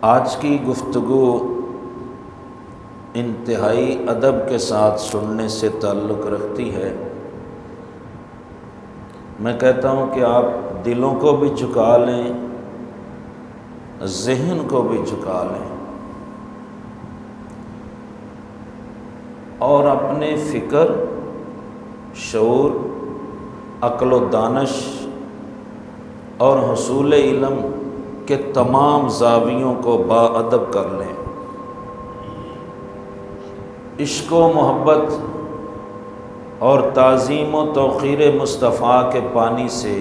آج کی گفتگو انتہائی ادب کے ساتھ سننے سے تعلق رکھتی ہے۔ میں کہتا ہوں کہ آپ دلوں کو بھی جھکا لیں، ذہن کو بھی جھکا لیں اور اپنے فکر، شعور، عقل و دانش اور حصول علم کے تمام زاویوں کو باادب کر لیں۔ عشق و محبت اور تعظیم و توقیر مصطفیٰ کے پانی سے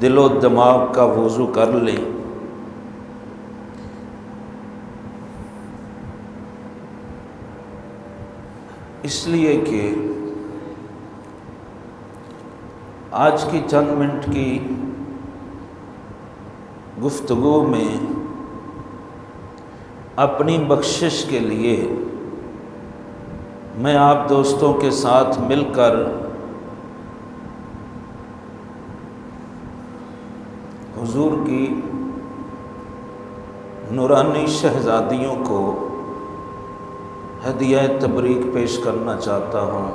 دل و دماغ کا وضو کر لیں۔ اس لیے کہ آج کی چند منٹ کی گفتگو میں اپنی بخشش کے لیے میں آپ دوستوں کے ساتھ مل کر حضور کی نورانی شہزادیوں کو ہدیہ تبریک پیش کرنا چاہتا ہوں۔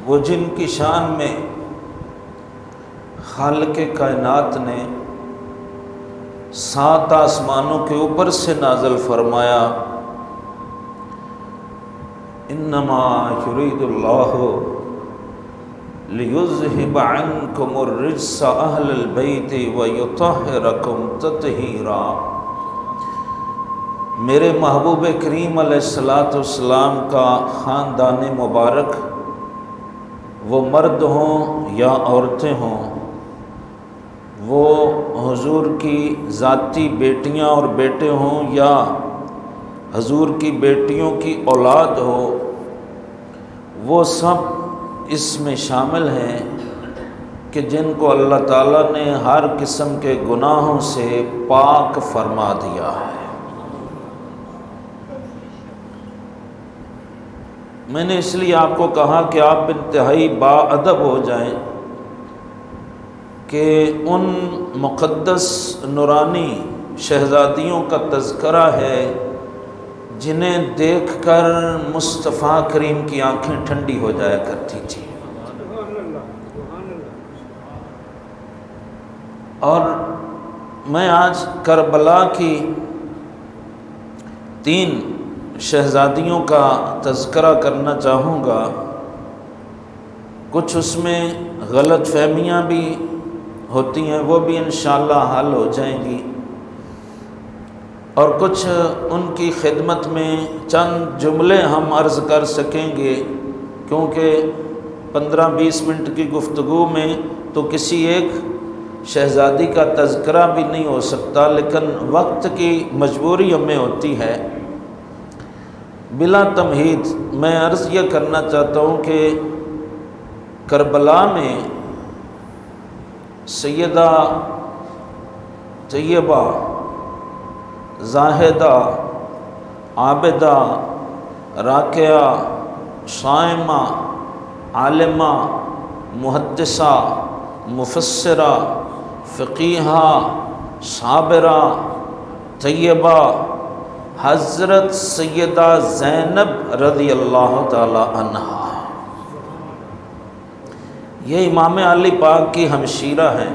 وہ جن کی شان میں خالق کائنات نے 7 آسمانوں کے اوپر سے نازل فرمایا، انما یرید اللہ لیذہب عنکم الرجس اہل البیت ویطہرکم تطہیرا۔ میرے محبوب کریم علیہ السلام کا خاندان مبارک، وہ مرد ہوں یا عورتیں ہوں، وہ حضور کی ذاتی بیٹیاں اور بیٹے ہوں یا حضور کی بیٹیوں کی اولاد ہو، وہ سب اس میں شامل ہیں کہ جن کو اللہ تعالیٰ نے ہر قسم کے گناہوں سے پاک فرما دیا ہے۔ میں نے اس لیے آپ کو کہا کہ آپ انتہائی باادب ہو جائیں کہ ان مقدس نورانی شہزادیوں کا تذکرہ ہے جنہیں دیکھ کر مصطفیٰ کریم کی آنکھیں ٹھنڈی ہو جایا کرتی تھی۔ اور میں آج کربلا کی 3 شہزادیوں کا تذکرہ کرنا چاہوں گا۔ کچھ اس میں غلط فہمیاں بھی ہوتی ہیں، وہ بھی انشاءاللہ حل ہو جائیں گی، اور کچھ ان کی خدمت میں چند جملے ہم عرض کر سکیں گے، کیونکہ 15-20 منٹ کی گفتگو میں تو کسی ایک شہزادی کا تذکرہ بھی نہیں ہو سکتا، لیکن وقت کی مجبوری ہمیں ہوتی ہے۔ بلا تمہید میں عرض یہ کرنا چاہتا ہوں کہ کربلا میں سیدہ طیبہ، زاہدہ، عابدہ، راکعہ، صائمہ، عالمہ، محدثہ، مفسرہ، فقیہہ، صابرہ، طیبہ حضرت سیدہ زینب رضی اللہ تعالی عنہا، یہ امام علی پاک کی ہمشیرہ ہیں،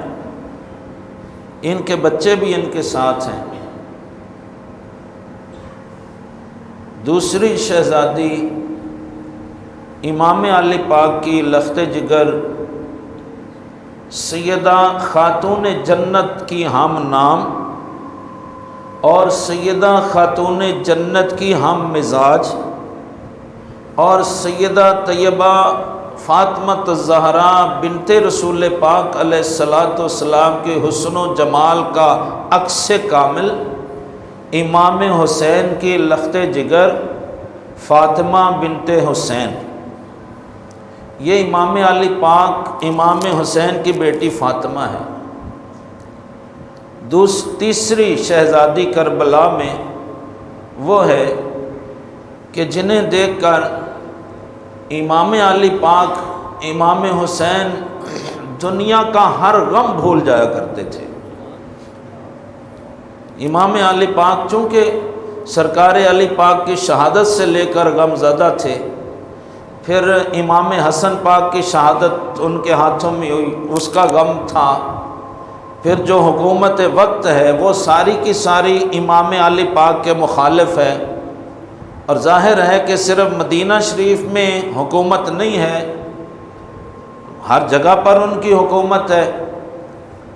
ان کے بچے بھی ان کے ساتھ ہیں۔ دوسری شہزادی امام علی پاک کی لخت جگر سیدہ خاتون جنت کی ہم نام اور سیدہ خاتون جنت کی ہم مزاج، اور سیدہ طیبہ فاطمہ الزہرا بنت رسول پاک علیہ السلام کے حسن و جمال کا عکس کامل، امام حسین کی لخت جگر فاطمہ بنت حسین۔ یہ امام علی پاک امام حسین کی بیٹی فاطمہ ہے۔ تیسری شہزادی کربلا میں وہ ہے کہ جنہیں دیکھ کر امام علی پاک امام حسین دنیا کا ہر غم بھول جایا کرتے تھے۔ امام علی پاک چونکہ سرکار علی پاک کی شہادت سے لے کر غم زدہ تھے، پھر امام حسن پاک کی شہادت ان کے ہاتھوں میں ہوئی، اس کا غم تھا، پھر جو حکومت وقت ہے وہ ساری کی ساری امام علی پاک کے مخالف ہے، اور ظاہر ہے کہ صرف مدینہ شریف میں حکومت نہیں ہے، ہر جگہ پر ان کی حکومت ہے۔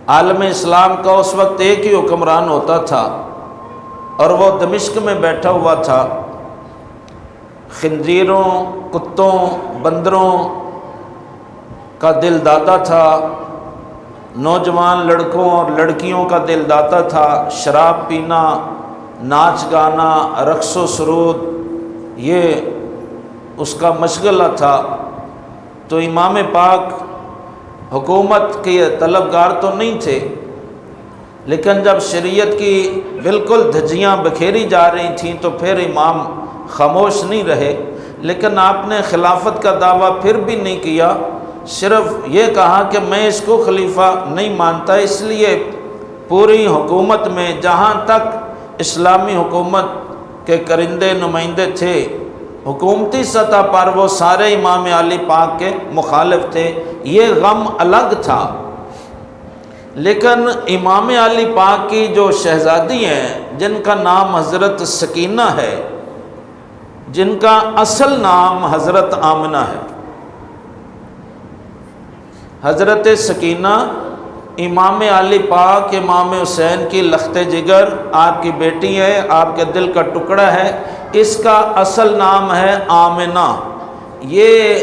عالم اسلام کا اس وقت ایک ہی حکمران ہوتا تھا، اور وہ دمشق میں بیٹھا ہوا تھا، خنزیروں، کتوں، بندروں کا دل داتا تھا، نوجوان لڑکوں اور لڑکیوں کا دل داتا تھا، شراب پینا، ناچ گانا، رقص و سرود، یہ اس کا مشغلہ تھا۔ تو امام پاک حکومت کے طلبگار تو نہیں تھے، لیکن جب شریعت کی بالکل دھجیاں بکھیری جا رہی تھیں تو پھر امام خاموش نہیں رہے، لیکن آپ نے خلافت کا دعویٰ پھر بھی نہیں کیا، صرف یہ کہا کہ میں اس کو خلیفہ نہیں مانتا، اس لیے پوری حکومت میں جہاں تک اسلامی حکومت کے کرندے نمائندے تھے، حکومتی سطح پر وہ سارے امام علی پاک کے مخالف تھے۔ یہ غم الگ تھا، لیکن امام علی پاک کی جو شہزادی ہیں جن کا نام حضرت سکینہ ہے، جن کا اصل نام حضرت آمنہ ہے، حضرت سکینہ امام علی پاک امام حسین کی لخت جگر، آپ کی بیٹی ہے، آپ کے دل کا ٹکڑا ہے، اس کا اصل نام ہے آمنہ۔ یہ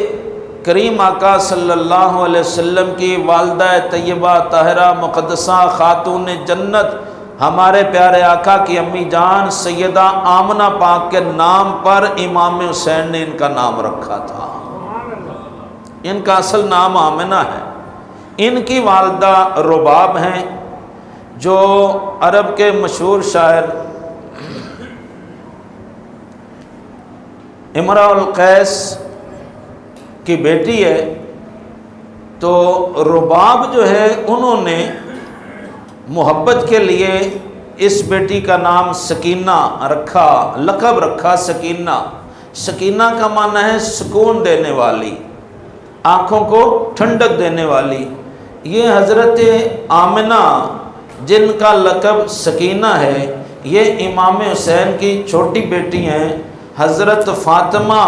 کریم آقا صلی اللہ علیہ وسلم کی والدہ طیبہ طاہرہ مقدسہ خاتون جنت، ہمارے پیارے آقا کی امی جان سیدہ آمنہ پاک کے نام پر امام حسین نے ان کا نام رکھا تھا۔ ان کا اصل نام آمنہ ہے۔ ان کی والدہ رباب ہیں، جو عرب کے مشہور شاعر امرؤ القیس کی بیٹی ہے۔ تو رباب جو ہے انہوں نے محبت کے لیے اس بیٹی کا نام سکینہ رکھا، لقب رکھا سکینہ۔ سکینہ کا معنی ہے سکون دینے والی، آنکھوں کو ٹھنڈک دینے والی۔ یہ حضرت آمنہ جن کا لقب سکینہ ہے، یہ امام حسین کی چھوٹی بیٹی ہیں۔ حضرت فاطمہ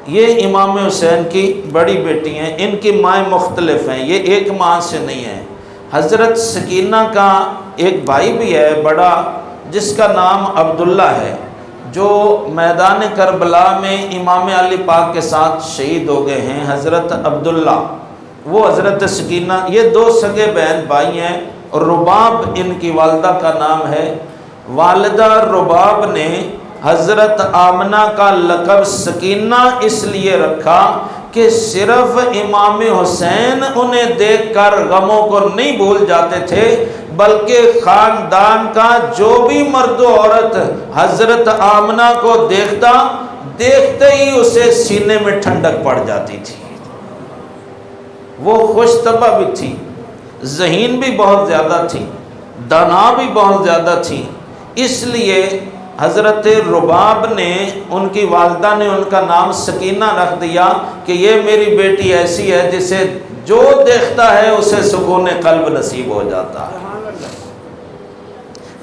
یہ امام حسین کی بڑی بیٹی ہیں، ان کی مائیں مختلف ہیں، یہ ایک ماں سے نہیں ہیں۔ حضرت سکینہ کا ایک بھائی بھی ہے بڑا، جس کا نام عبداللہ ہے، جو میدان کربلا میں امام علی پاک کے ساتھ شہید ہو گئے ہیں، حضرت عبداللہ، وہ حضرت سکینہ، یہ دو سگے بہن بھائی ہیں، اور رباب ان کی والدہ کا نام ہے۔ والدہ رباب نے حضرت آمنہ کا لقب سکینہ اس لیے رکھا کہ صرف امام حسین انہیں دیکھ کر غموں کو نہیں بھول جاتے تھے، بلکہ خاندان کا جو بھی مرد و عورت حضرت آمنہ کو دیکھتے ہی اسے سینے میں ٹھنڈک پڑ جاتی تھی۔ وہ خوش طبع بھی تھی، ذہین بھی بہت زیادہ تھی، دانا بھی بہت زیادہ تھی، اس لیے حضرت رباب نے، ان کی والدہ نے ان کا نام سکینہ رکھ دیا کہ یہ میری بیٹی ایسی ہے جسے جو دیکھتا ہے اسے سکون قلب نصیب ہو جاتا ہے۔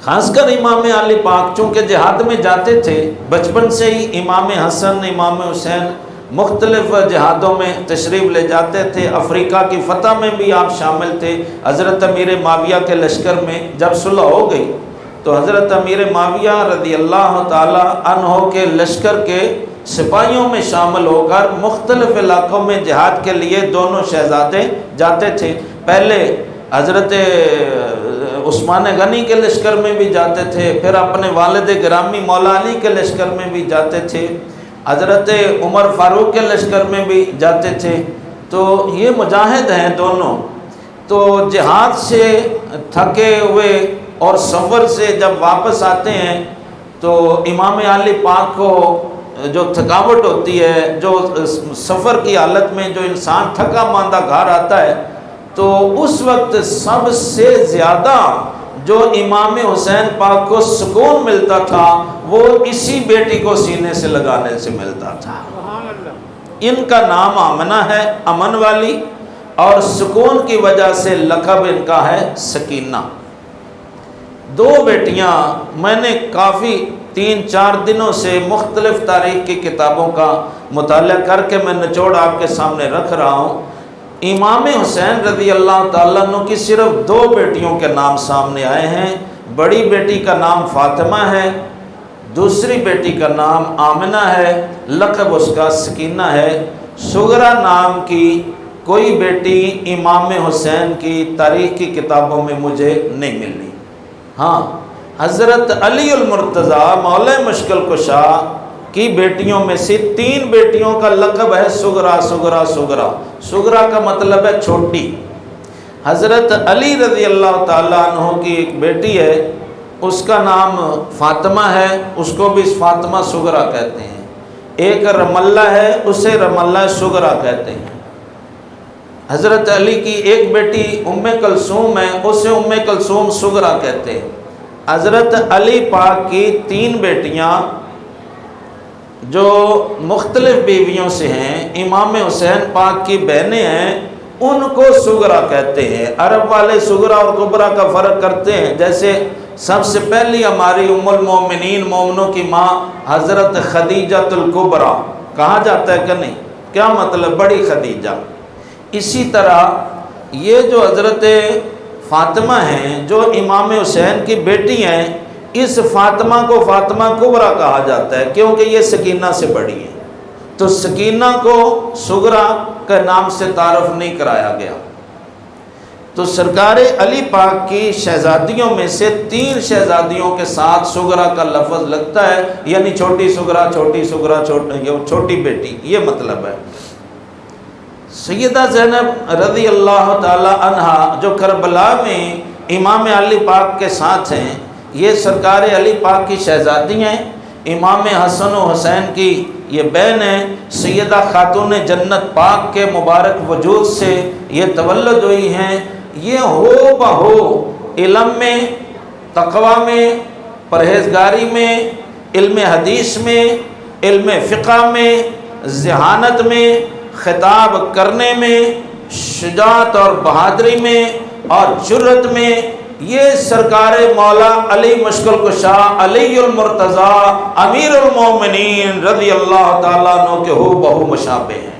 خاص کر امام علی پاک چونکہ جہاد میں جاتے تھے، بچپن سے ہی امام حسن امام حسین مختلف جہادوں میں تشریف لے جاتے تھے۔ افریقہ کی فتح میں بھی آپ شامل تھے۔ حضرت امیر معاویہ کے لشکر میں جب صلح ہو گئی تو حضرت امیر معاویہ رضی اللہ تعالی عنہ کے لشکر کے سپاہیوں میں شامل ہو کر مختلف علاقوں میں جہاد کے لیے دونوں شہزادے جاتے تھے۔ پہلے حضرت عثمان غنی کے لشکر میں بھی جاتے تھے، پھر اپنے والد گرامی مولا علی کے لشکر میں بھی جاتے تھے، حضرت عمر فاروق کے لشکر میں بھی جاتے تھے۔ تو یہ مجاہد ہیں دونوں۔ تو جہاد سے تھکے ہوئے اور سفر سے جب واپس آتے ہیں تو امام علی پاک کو جو تھکاوٹ ہوتی ہے، جو سفر کی حالت میں جو انسان تھکا ماندہ گھر آتا ہے، تو اس وقت سب سے زیادہ جو امام حسین پاک کو سکون ملتا تھا وہ اسی بیٹی کو سینے سے لگانے سے ملتا تھا۔ ان کا نام آمنہ ہے، امن والی، اور سکون کی وجہ سے لقب ان کا ہے سکینہ۔ دو بیٹیاں میں نے کافی 3-4 دنوں سے مختلف تاریخ کی کتابوں کا مطالعہ کر کے میں نچوڑ آپ کے سامنے رکھ رہا ہوں۔ امام حسین رضی اللہ تعالیٰ عنہ کی صرف 2 بیٹیوں کے نام سامنے آئے ہیں۔ بڑی بیٹی کا نام فاطمہ ہے، دوسری بیٹی کا نام آمنہ ہے، لقب اس کا سکینہ ہے۔ صغرا نام کی کوئی بیٹی امام حسین کی تاریخ کی کتابوں میں مجھے نہیں ملی۔ ہاں، حضرت علی المرتضیٰ مولا مشکل کشا کی بیٹیوں میں سے 3 بیٹیوں کا لقب ہے صغرا صغرا صغرا۔ صغرا کا مطلب ہے چھوٹی۔ حضرت علی رضی اللہ تعالیٰ عنہ کی ایک بیٹی ہے، اس کا نام فاطمہ ہے، اس کو بھی فاطمہ صغرا کہتے ہیں۔ ایک رملہ ہے، اسے رملہ صغرا کہتے ہیں۔ حضرت علی کی ایک بیٹی ام کلثوم ہے، اسے ام کلثوم صغرا کہتے ہیں۔ حضرت علی پاک کی 3 بیٹیاں جو مختلف بیویوں سے ہیں، امام حسین پاک کی بہنیں ہیں، ان کو صغرا کہتے ہیں۔ عرب والے صغرا اور کبرا کا فرق کرتے ہیں۔ جیسے سب سے پہلی ہماری ام المومنین، مومنوں کی ماں حضرت خدیجہ الکبریٰ کہا جاتا ہے کہ نہیں؟ کیا مطلب؟ بڑی خدیجہ۔ اسی طرح یہ جو حضرت فاطمہ ہیں جو امام حسین کی بیٹی ہیں، اس فاطمہ کو فاطمہ کبریٰ کہا جاتا ہے کیونکہ یہ سکینہ سے بڑی ہیں، تو سکینہ کو صغرا کے نام سے تعارف نہیں کرایا گیا۔ تو سرکار علی پاک کی شہزادیوں میں سے 3 شہزادیوں کے ساتھ صغرا کا لفظ لگتا ہے، یعنی چھوٹی صغرا، چھوٹی صغرا، چھوٹی بیٹی، یہ مطلب ہے۔ سیدہ زینب رضی اللہ تعالی عنہا جو کربلا میں امام علی پاک کے ساتھ ہیں، یہ سرکار علی پاک کی شہزادی ہیں۔ امام حسن و حسین کی یہ بہن ہیں۔ سیدہ خاتون جنت پاک کے مبارک وجود سے یہ تولد ہوئی ہیں۔ یہ ہو بہو علم میں، تقوی میں، پرہیزگاری میں، علم حدیث میں، علم فقہ میں، ذہانت میں، خطاب کرنے میں، شجاعت اور بہادری میں اور جرت میں، یہ سرکار مولا علی مشکل کشا علی المرتضیٰ امیر المومنین رضی اللہ تعالیٰ عنہ کے ہو بہو مشابہ ہیں۔